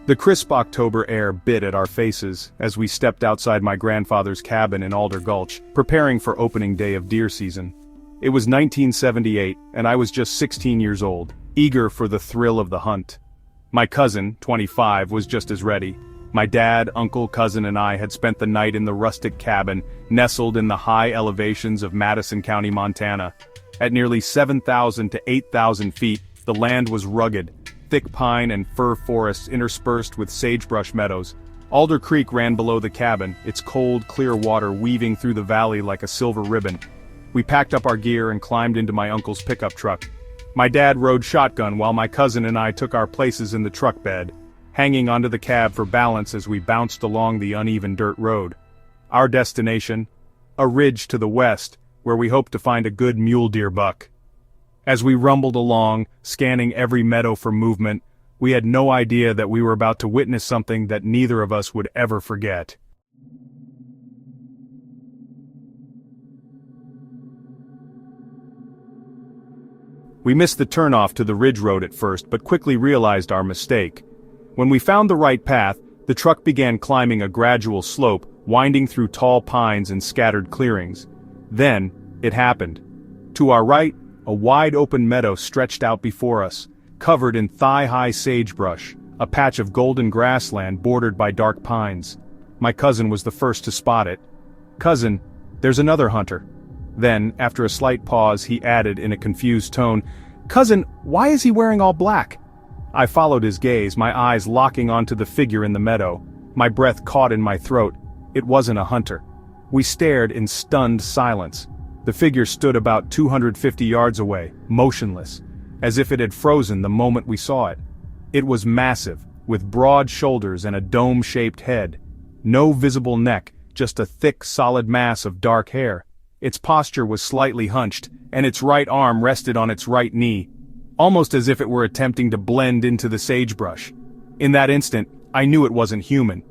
The crisp October air bit at our faces as we stepped outside my grandfather's cabin in Alder Gulch, preparing for opening day of deer season. It was 1978, and I was just 16 years old, eager for the thrill of the hunt. My cousin, 25, was just as ready. My dad, uncle, cousin, and I had spent the night in the rustic cabin, nestled in the high elevations of Madison County, Montana. At nearly 7,000 to 8,000 feet, the land was rugged, thick pine and fir forests interspersed with sagebrush meadows. Alder Creek ran below the cabin, its cold, clear water weaving through the valley like a silver ribbon. We packed up our gear and climbed into my uncle's pickup truck. My dad rode shotgun while my cousin and I took our places in the truck bed, hanging onto the cab for balance as we bounced along the uneven dirt road. Our destination? A ridge to the west, where we hoped to find a good mule deer buck. As we rumbled along, scanning every meadow for movement, we had no idea that we were about to witness something that neither of us would ever forget. We missed the turnoff to the ridge road at first, but quickly realized our mistake. When we found the right path, the truck began climbing a gradual slope, winding through tall pines and scattered clearings. Then, it happened. To our right, a wide-open meadow stretched out before us, covered in thigh-high sagebrush, a patch of golden grassland bordered by dark pines. My cousin was the first to spot it. "Cousin, there's another hunter." Then, after a slight pause, he added in a confused tone, "Cousin, why is he wearing all black?" I followed his gaze, my eyes locking onto the figure in the meadow. My breath caught in my throat. It wasn't a hunter. We stared in stunned silence. The figure stood about 250 yards away, motionless, as if it had frozen the moment we saw it. It was massive, with broad shoulders and a dome-shaped head. No visible neck, just a thick, solid mass of dark hair. Its posture was slightly hunched, and its right arm rested on its right knee, almost as if it were attempting to blend into the sagebrush. In that instant, I knew it wasn't human.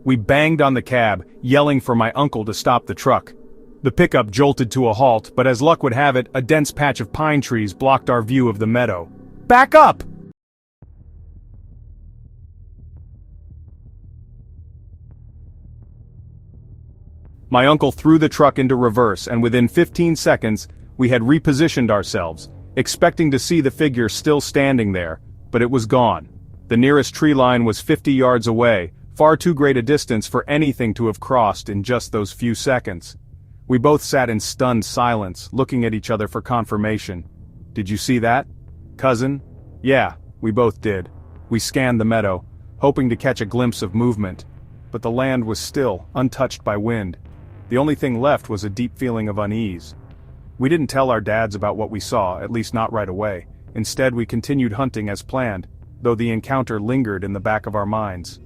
We banged on the cab, yelling for my uncle to stop the truck. The pickup jolted to a halt, but as luck would have it, a dense patch of pine trees blocked our view of the meadow. "Back up!" My uncle threw the truck into reverse, and within 15 seconds, we had repositioned ourselves, expecting to see the figure still standing there, but it was gone. The nearest tree line was 50 yards away, far too great a distance for anything to have crossed in just those few seconds. We both sat in stunned silence, looking at each other for confirmation. "Did you see that, cousin?" "Yeah, we both did." We scanned the meadow, hoping to catch a glimpse of movement, but the land was still, untouched by wind. The only thing left was a deep feeling of unease. We didn't tell our dads about what we saw, at least not right away. Instead, we continued hunting as planned, though the encounter lingered in the back of our minds.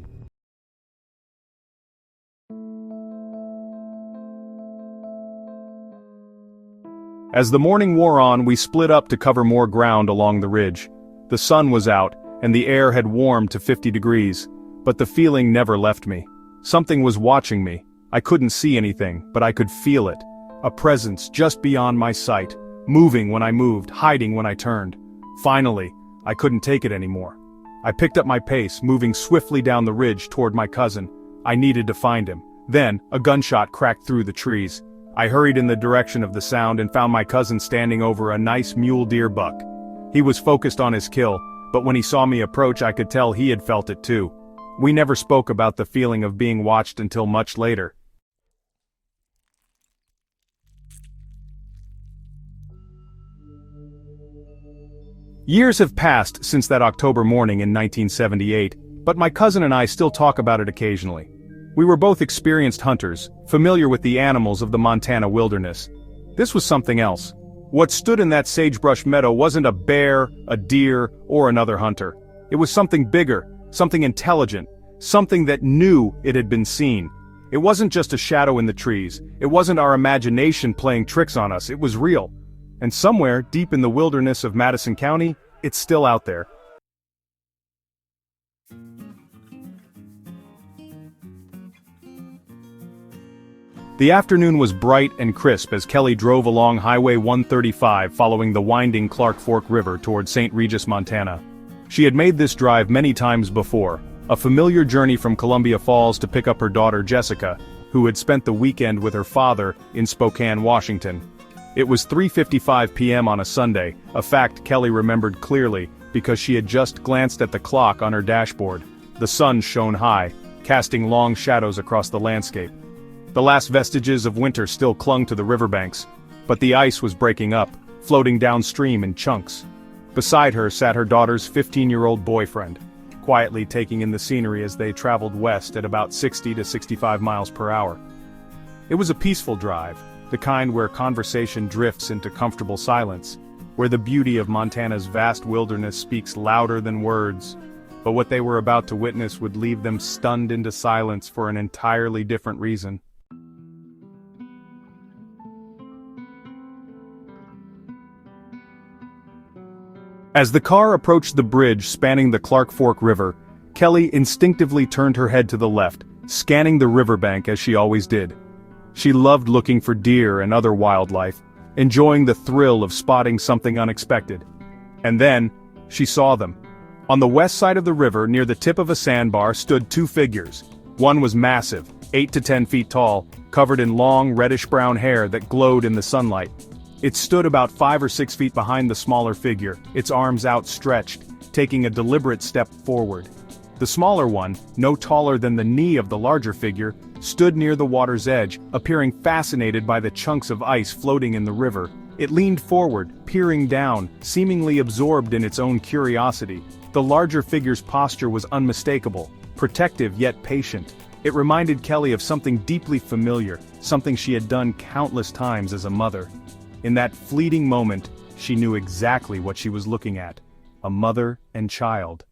As the morning wore on, we split up to cover more ground along the ridge. The sun was out, and the air had warmed to 50 degrees, but the feeling never left me. Something was watching me. I couldn't see anything, but I could feel it. A presence just beyond my sight, moving when I moved, hiding when I turned. Finally, I couldn't take it anymore. I picked up my pace, moving swiftly down the ridge toward my cousin. I needed to find him. Then, a gunshot cracked through the trees. I hurried in the direction of the sound and found my cousin standing over a nice mule deer buck. He was focused on his kill, but when he saw me approach, I could tell he had felt it too. We never spoke about the feeling of being watched until much later. Years have passed since that October morning in 1978, but my cousin and I still talk about it occasionally. We were both experienced hunters, familiar with the animals of the Montana wilderness. This was something else. What stood in that sagebrush meadow wasn't a bear, a deer, or another hunter. It was something bigger, something intelligent, something that knew it had been seen. It wasn't just a shadow in the trees. It wasn't our imagination playing tricks on us. It was real. And somewhere, deep in the wilderness of Madison County, it's still out there. The afternoon was bright and crisp as Kelly drove along Highway 135 following the winding Clark Fork River toward St. Regis, Montana. She had made this drive many times before, A familiar journey from Columbia Falls to pick up her daughter Jessica, who had spent the weekend with her father in Spokane, Washington. It was 3:55 p.m. on a Sunday, a fact Kelly remembered clearly because she had just glanced at the clock on her dashboard. The sun shone high, casting long shadows across the landscape. The last vestiges of winter still clung to the riverbanks, but the ice was breaking up, floating downstream in chunks. Beside her sat her daughter's 15-year-old boyfriend, quietly taking in the scenery as they traveled west at about 60 to 65 miles per hour. It was a peaceful drive, the kind where conversation drifts into comfortable silence, where the beauty of Montana's vast wilderness speaks louder than words, but what they were about to witness would leave them stunned into silence for an entirely different reason. As the car approached the bridge spanning the Clark Fork River, Kelly instinctively turned her head to the left, scanning the riverbank as she always did. She loved looking for deer and other wildlife, enjoying the thrill of spotting something unexpected. And then, she saw them. On the west side of the river, near the tip of a sandbar, stood two figures. One was massive, 8 to 10 feet tall, covered in long reddish-brown hair that glowed in the sunlight. It stood about 5 or 6 feet behind the smaller figure, its arms outstretched, taking a deliberate step forward. The smaller one, no taller than the knee of the larger figure, stood near the water's edge, appearing fascinated by the chunks of ice floating in the river. It leaned forward, peering down, seemingly absorbed in its own curiosity. The larger figure's posture was unmistakable, protective yet patient. It reminded Kelly of something deeply familiar, something she had done countless times as a mother. In that fleeting moment, she knew exactly what she was looking at: a mother and child.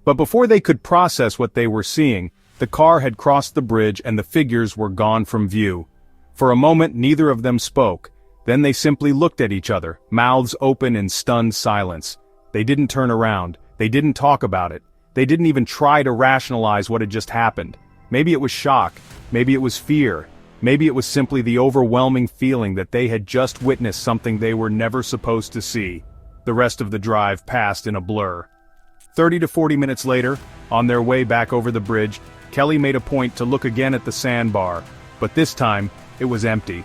But before they could process what they were seeing, the car had crossed the bridge and the figures were gone from view. For a moment neither of them spoke, then they simply looked at each other, mouths open in stunned silence. They didn't turn around, they didn't talk about it. They didn't even try to rationalize what had just happened. Maybe it was shock, maybe it was fear, maybe it was simply the overwhelming feeling that they had just witnessed something they were never supposed to see. The rest of the drive passed in a blur. 30 to 40 minutes later, on their way back over the bridge, Kelly made a point to look again at the sandbar, but this time, it was empty.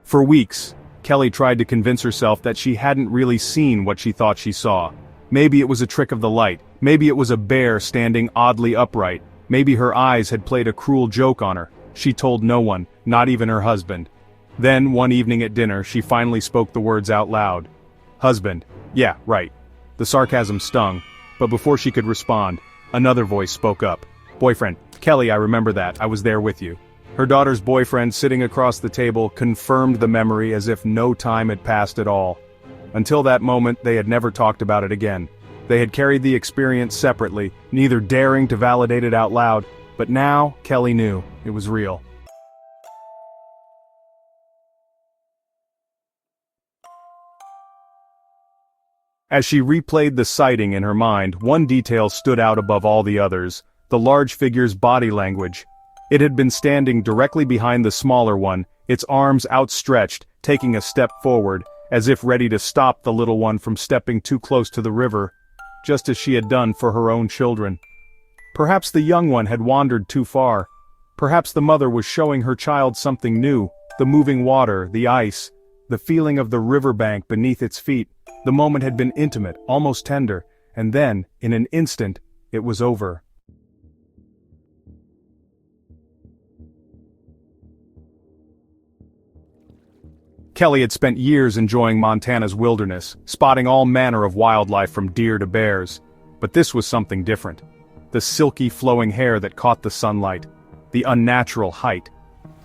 For weeks, Kelly tried to convince herself that she hadn't really seen what she thought she saw. Maybe it was a trick of the light, maybe it was a bear standing oddly upright, maybe her eyes had played a cruel joke on her. She told no one, not even her husband. Then, one evening at dinner, she finally spoke the words out loud. Husband. Yeah, right. The sarcasm stung, but before she could respond, another voice spoke up. Boyfriend. Kelly, I remember that, I was there with you. Her daughter's boyfriend sitting across the table confirmed the memory as if no time had passed at all. Until that moment, they had never talked about it again. They had carried the experience separately, neither daring to validate it out loud, but now, Kelly knew, it was real. As she replayed the sighting in her mind, one detail stood out above all the others: the large figure's body language. It had been standing directly behind the smaller one, its arms outstretched, taking a step forward, as if ready to stop the little one from stepping too close to the river, just as she had done for her own children. Perhaps the young one had wandered too far. Perhaps the mother was showing her child something new: the moving water, the ice, the feeling of the riverbank beneath its feet. The moment had been intimate, almost tender, and then, in an instant, it was over. Kelly had spent years enjoying Montana's wilderness, spotting all manner of wildlife from deer to bears. But this was something different. The silky flowing hair that caught the sunlight, the unnatural height,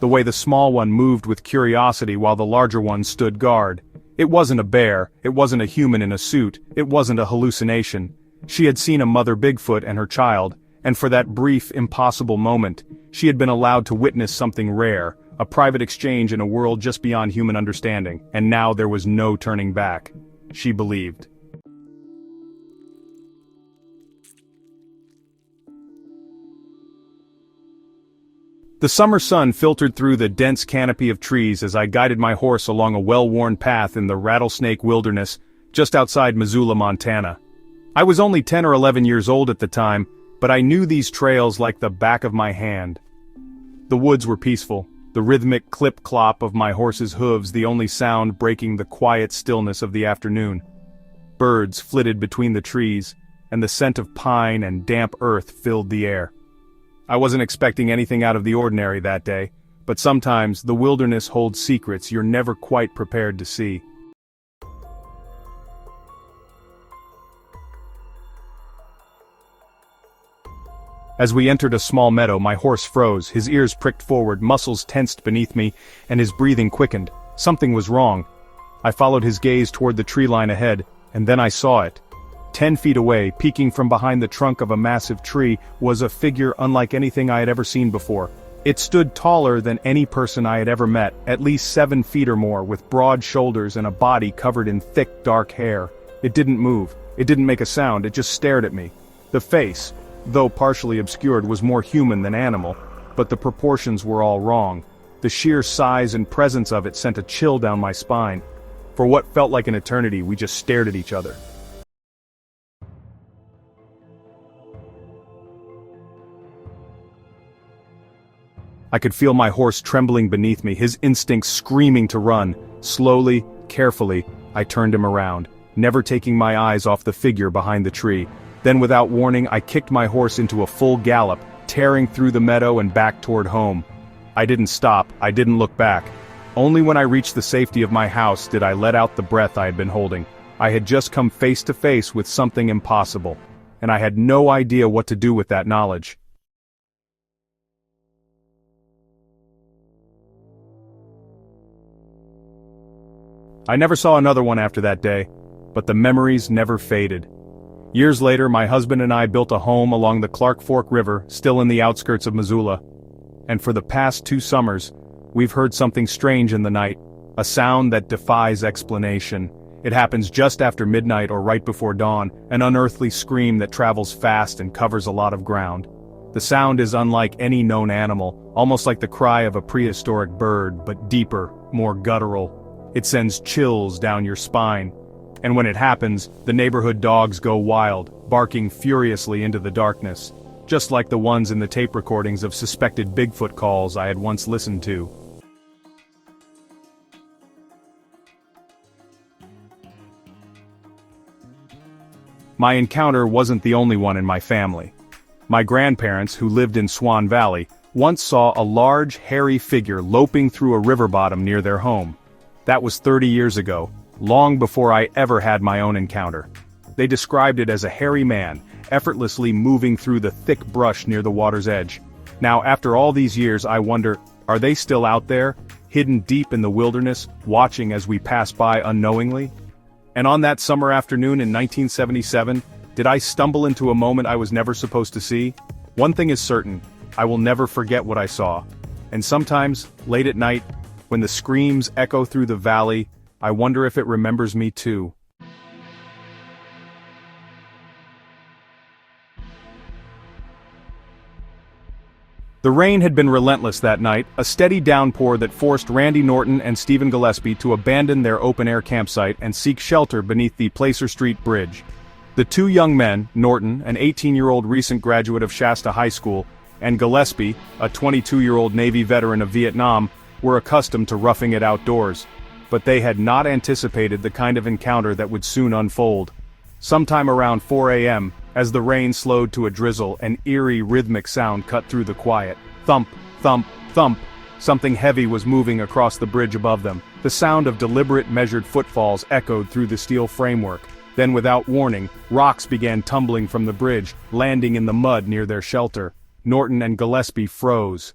the way the small one moved with curiosity while the larger one stood guard. It wasn't a bear, it wasn't a human in a suit, it wasn't a hallucination. She had seen a mother Bigfoot and her child, and for that brief, impossible moment, she had been allowed to witness something rare, a private exchange in a world just beyond human understanding, and now there was no turning back. She believed. The summer sun filtered through the dense canopy of trees as I guided my horse along a well-worn path in the Rattlesnake Wilderness, just outside Missoula, Montana. I was only 10 or 11 years old at the time, but I knew these trails like the back of my hand. The woods were peaceful, the rhythmic clip-clop of my horse's hooves the only sound breaking the quiet stillness of the afternoon. Birds flitted between the trees, and the scent of pine and damp earth filled the air. I wasn't expecting anything out of the ordinary that day, but sometimes the wilderness holds secrets you're never quite prepared to see. As we entered a small meadow, my horse froze, his ears pricked forward, muscles tensed beneath me, and his breathing quickened. Something was wrong. I followed his gaze toward the tree line ahead, and then I saw it. 10 feet away, peeking from behind the trunk of a massive tree, was a figure unlike anything I had ever seen before. It stood taller than any person I had ever met, at least 7 feet or more, with broad shoulders and a body covered in thick, dark hair. It didn't move. It didn't make a sound, it just stared at me. The face, though partially obscured, was more human than animal, but the proportions were all wrong. The sheer size and presence of it sent a chill down my spine. For what felt like an eternity, we just stared at each other. I could feel my horse trembling beneath me, his instincts screaming to run. Slowly, carefully, I turned him around, never taking my eyes off the figure behind the tree. Then without warning, I kicked my horse into a full gallop, tearing through the meadow and back toward home. I didn't stop, I didn't look back. Only when I reached the safety of my house did I let out the breath I had been holding. I had just come face to face with something impossible, and I had no idea what to do with that knowledge. I never saw another one after that day, but the memories never faded. Years later, my husband and I built a home along the Clark Fork River, still in the outskirts of Missoula. And for the past 2 summers, we've heard something strange in the night, a sound that defies explanation. It happens just after midnight or right before dawn, an unearthly scream that travels fast and covers a lot of ground. The sound is unlike any known animal, almost like the cry of a prehistoric bird, but deeper, more guttural. It sends chills down your spine. And when it happens, the neighborhood dogs go wild, barking furiously into the darkness, just like the ones in the tape recordings of suspected Bigfoot calls I had once listened to. My encounter wasn't the only one in my family. My grandparents, who lived in Swan Valley, once saw a large, hairy figure loping through a river bottom near their home. That was 30 years ago, long before I ever had my own encounter. They described it as a hairy man, effortlessly moving through the thick brush near the water's edge. Now, after all these years, I wonder, are they still out there, hidden deep in the wilderness, watching as we pass by unknowingly? And on that summer afternoon in 1977, did I stumble into a moment I was never supposed to see? One thing is certain, I will never forget what I saw. And sometimes, late at night, when the screams echo through the valley, I wonder if it remembers me too. The rain had been relentless that night, a steady downpour that forced Randy Norton and Stephen Gillespie to abandon their open-air campsite and seek shelter beneath the Placer Street Bridge. The 2 young men, Norton, an 18-year-old recent graduate of Shasta High School, and Gillespie, a 22-year-old Navy veteran of Vietnam, were accustomed to roughing it outdoors. But they had not anticipated the kind of encounter that would soon unfold. Sometime around 4 a.m., as the rain slowed to a drizzle, an eerie rhythmic sound cut through the quiet. Thump, thump, thump. Something heavy was moving across the bridge above them. The sound of deliberate measured footfalls echoed through the steel framework. Then without warning, rocks began tumbling from the bridge, landing in the mud near their shelter. Norton and Gillespie froze.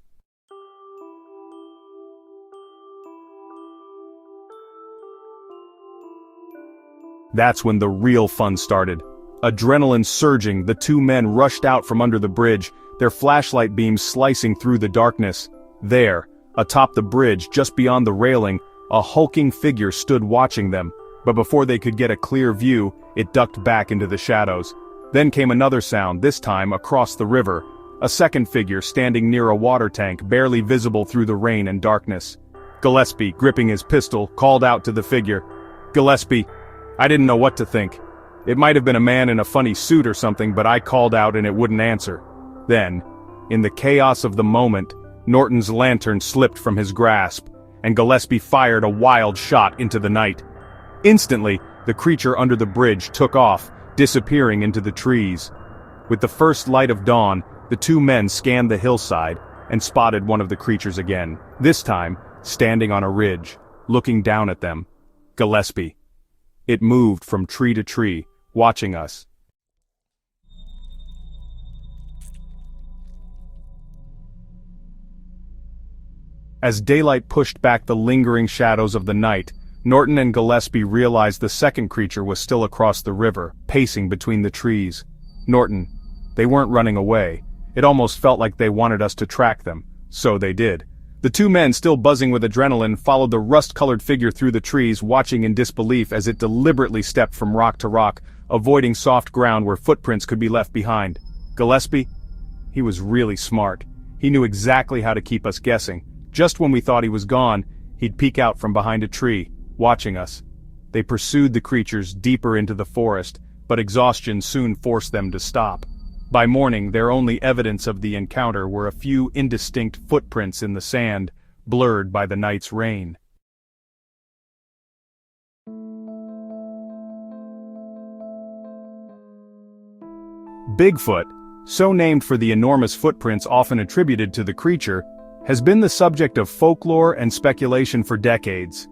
That's when the real fun started. Adrenaline surging, the 2 men rushed out from under the bridge, their flashlight beams slicing through the darkness. There, atop the bridge, just beyond the railing, a hulking figure stood watching them, but before they could get a clear view, it ducked back into the shadows. Then came another sound, this time across the river. a second figure standing near a water tank barely visible through the rain and darkness. Gillespie, gripping his pistol, called out to the figure. "Gillespie, I didn't know what to think. It might have been a man in a funny suit or something, but I called out and it wouldn't answer." Then, in the chaos of the moment, Norton's lantern slipped from his grasp, and Gillespie fired a wild shot into the night. Instantly, the creature under the bridge took off, disappearing into the trees. With the first light of dawn, the two men scanned the hillside and spotted one of the creatures again, this time standing on a ridge, looking down at them. Gillespie. It moved from tree to tree, watching us. As daylight pushed back the lingering shadows of the night, Norton and Gillespie realized the second creature was still across the river, pacing between the trees. Norton. They weren't running away. It almost felt like they wanted us to track them. So they did. The two men, still buzzing with adrenaline, followed the rust-colored figure through the trees, watching in disbelief as it deliberately stepped from rock to rock, avoiding soft ground where footprints could be left behind. Gillespie? He was really smart. He knew exactly how to keep us guessing. Just when we thought he was gone, he'd peek out from behind a tree, watching us. They pursued the creatures deeper into the forest, but exhaustion soon forced them to stop. By morning, their only evidence of the encounter were a few indistinct footprints in the sand, blurred by the night's rain. Bigfoot, so named for the enormous footprints often attributed to the creature, has been the subject of folklore and speculation for decades.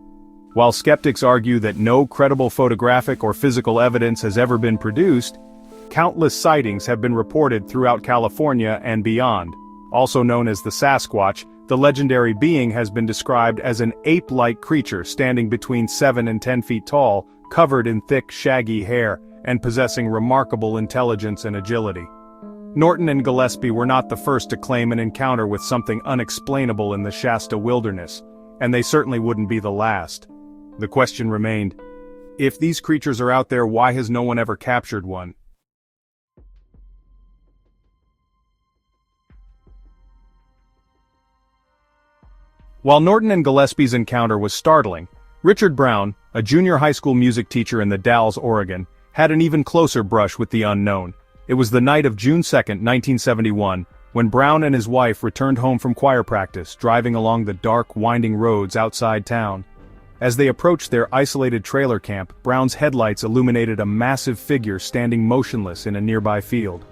While skeptics argue that no credible photographic or physical evidence has ever been produced, countless sightings have been reported throughout California and beyond. Also known as the Sasquatch, the legendary being has been described as an ape-like creature standing between 7 and 10 feet tall, covered in thick, shaggy hair, and possessing remarkable intelligence and agility. Norton and Gillespie were not the first to claim an encounter with something unexplainable in the Shasta wilderness, and they certainly wouldn't be the last. The question remained, if these creatures are out there, why has no one ever captured one? While Norton and Gillespie's encounter was startling, Richard Brown, a junior high school music teacher in the Dalles, Oregon, had an even closer brush with the unknown. It was the night of June 2, 1971, when Brown and his wife returned home from choir practice, driving along the dark, winding roads outside town. As they approached their isolated trailer camp, Brown's headlights illuminated a massive figure standing motionless in a nearby field.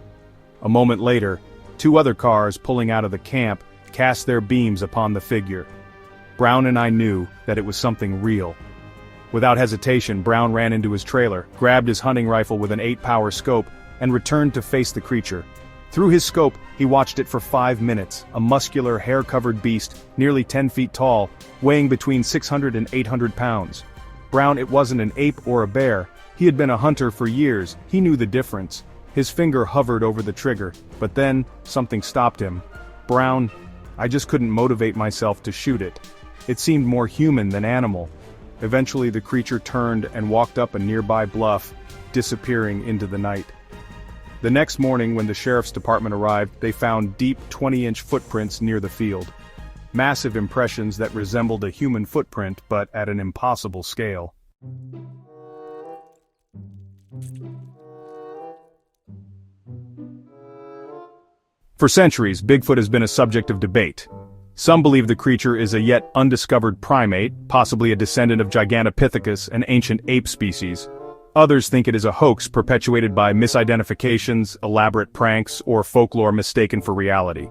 A moment later, two other cars pulling out of the camp cast their beams upon the figure. Brown and I knew that it was something real. Without hesitation, Brown ran into his trailer, grabbed his hunting rifle with an 8-power scope, and returned to face the creature. Through his scope, he watched it for 5 minutes, a muscular, hair-covered beast, nearly 10 feet tall, weighing between 600 and 800 pounds. Brown, it wasn't an ape or a bear. He had been a hunter for years. He knew the difference. His finger hovered over the trigger, but then, something stopped him. Brown, I just couldn't motivate myself to shoot it. It seemed more human than animal. Eventually the creature turned and walked up a nearby bluff, disappearing into the night. The next morning when the sheriff's department arrived, they found deep 20-inch footprints near the field. Massive impressions that resembled a human footprint, but at an impossible scale. For centuries, Bigfoot has been a subject of debate. Some believe the creature is a yet undiscovered primate, possibly a descendant of Gigantopithecus, an ancient ape species. Others think it is a hoax perpetuated by misidentifications, elaborate pranks, or folklore mistaken for reality.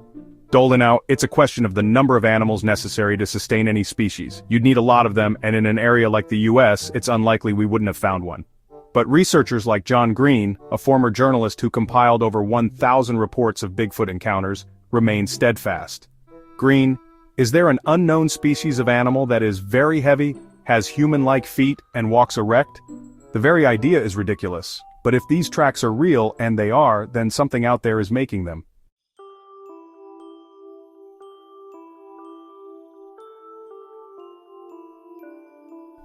Dolan out, it's a question of the number of animals necessary to sustain any species. You'd need a lot of them, and in an area like the US, it's unlikely we wouldn't have found one. But researchers like John Green, a former journalist who compiled over 1,000 reports of Bigfoot encounters, remain steadfast. Green, is there an unknown species of animal that is very heavy, has human-like feet, and walks erect? The very idea is ridiculous, but if these tracks are real, and they are, then something out there is making them.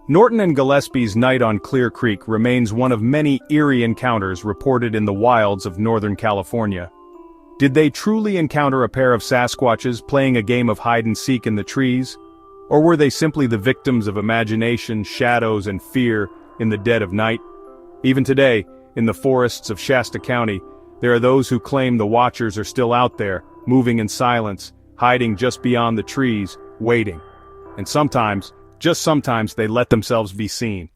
Norton and Gillespie's night on Clear Creek remains one of many eerie encounters reported in the wilds of Northern California. Did they truly encounter a pair of Sasquatches playing a game of hide-and-seek in the trees? Or were they simply the victims of imagination, shadows, and fear in the dead of night? Even today, in the forests of Shasta County, there are those who claim the Watchers are still out there, moving in silence, hiding just beyond the trees, waiting. And sometimes, just sometimes, they let themselves be seen.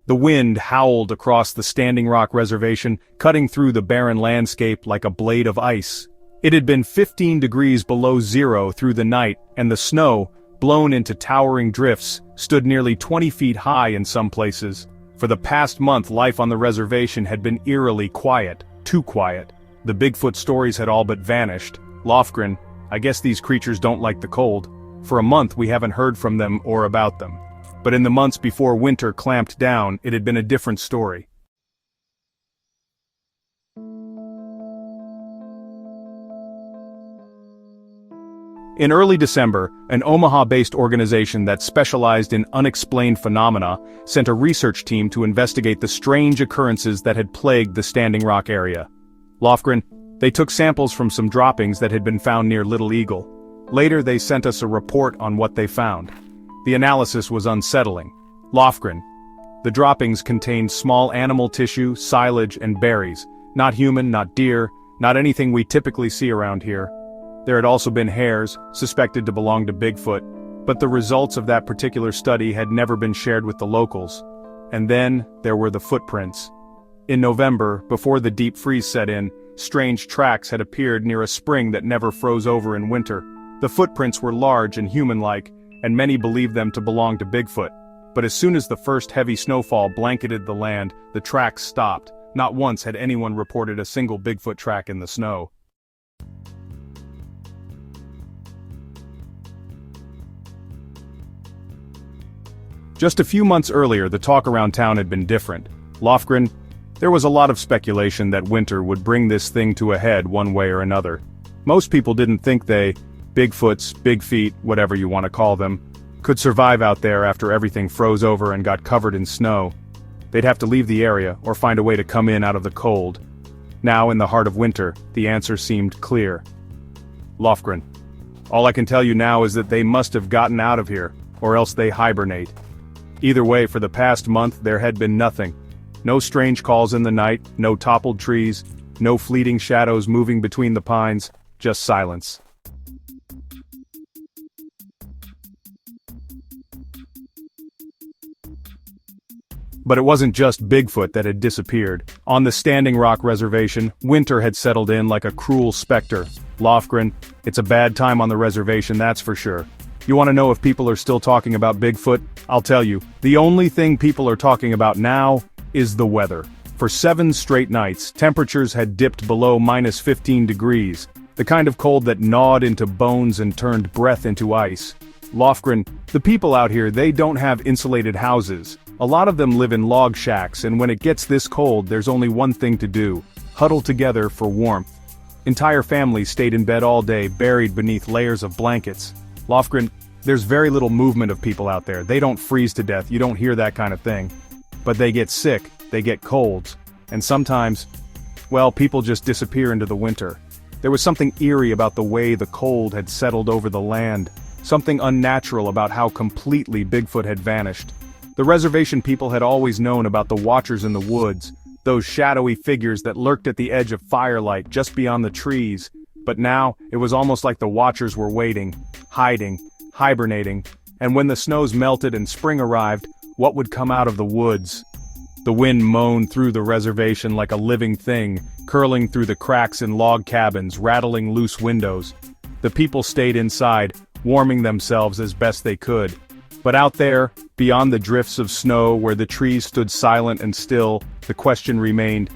The wind howled across the Standing Rock Reservation, cutting through the barren landscape like a blade of ice. It had been 15 degrees below zero through the night, and the snow, blown into towering drifts, stood nearly 20 feet high in some places. For the past month, life on the reservation had been eerily quiet, too quiet. The Bigfoot stories had all but vanished. Lofgren, I guess these creatures don't like the cold. For a month we haven't heard from them or about them. But in the months before winter clamped down, it had been a different story. In early December, an Omaha-based organization that specialized in unexplained phenomena sent a research team to investigate the strange occurrences that had plagued the Standing Rock area. Lofgren, they took samples from some droppings that had been found near Little Eagle. Later they sent us a report on what they found. The analysis was unsettling. Lofgren, the droppings contained small animal tissue, silage, and berries. Not human, not deer, not anything we typically see around here. There had also been hairs, suspected to belong to Bigfoot, but the results of that particular study had never been shared with the locals. And then, there were the footprints. In November, before the deep freeze set in, strange tracks had appeared near a spring that never froze over in winter. The footprints were large and human-like, and many believed them to belong to Bigfoot. But as soon as the first heavy snowfall blanketed the land, the tracks stopped. Not once had anyone reported a single Bigfoot track in the snow. Just a few months earlier, the talk around town had been different. Lofgren, there was a lot of speculation that winter would bring this thing to a head one way or another. Most people didn't think Bigfoots, big feet, whatever you want to call them, could survive out there after everything froze over and got covered in snow. They'd have to leave the area or find a way to come in out of the cold. Now, in the heart of winter, the answer seemed clear. Lofgren, all I can tell you now is that they must have gotten out of here, or else they hibernate. Either way, for the past month there had been nothing. No strange calls in the night, no toppled trees, no fleeting shadows moving between the pines, just silence. But it wasn't just Bigfoot that had disappeared. On the Standing Rock Reservation, winter had settled in like a cruel specter. Lofgren, it's a bad time on the reservation, that's for sure. You want to know if people are still talking about Bigfoot? I'll tell you, the only thing people are talking about now is the weather. For 7 straight nights, temperatures had dipped below -15 degrees, the kind of cold that gnawed into bones and turned breath into ice. Lofgren, the people out here, they don't have insulated houses. A lot of them live in log shacks, and when it gets this cold, there's only one thing to do: huddle together for warmth. Entire families stayed in bed all day, buried beneath layers of blankets. Lofgren, there's very little movement of people out there. They don't freeze to death, you don't hear that kind of thing. But they get sick, they get colds, and sometimes, well, people just disappear into the winter. There was something eerie about the way the cold had settled over the land, something unnatural about how completely Bigfoot had vanished. The reservation people had always known about the Watchers in the woods, those shadowy figures that lurked at the edge of firelight just beyond the trees, but now, it was almost like the Watchers were waiting, hiding, hibernating, and when the snows melted and spring arrived, what would come out of the woods? The wind moaned through the reservation like a living thing, curling through the cracks in log cabins, rattling loose windows. The people stayed inside, warming themselves as best they could. But out there, beyond the drifts of snow where the trees stood silent and still, the question remained,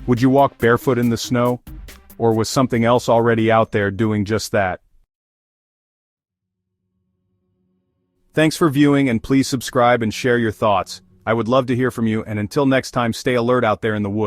would you walk barefoot in the snow? Or was something else already out there doing just that? Thanks for viewing, and please subscribe and share your thoughts. I would love to hear from you, and until next time, stay alert out there in the woods.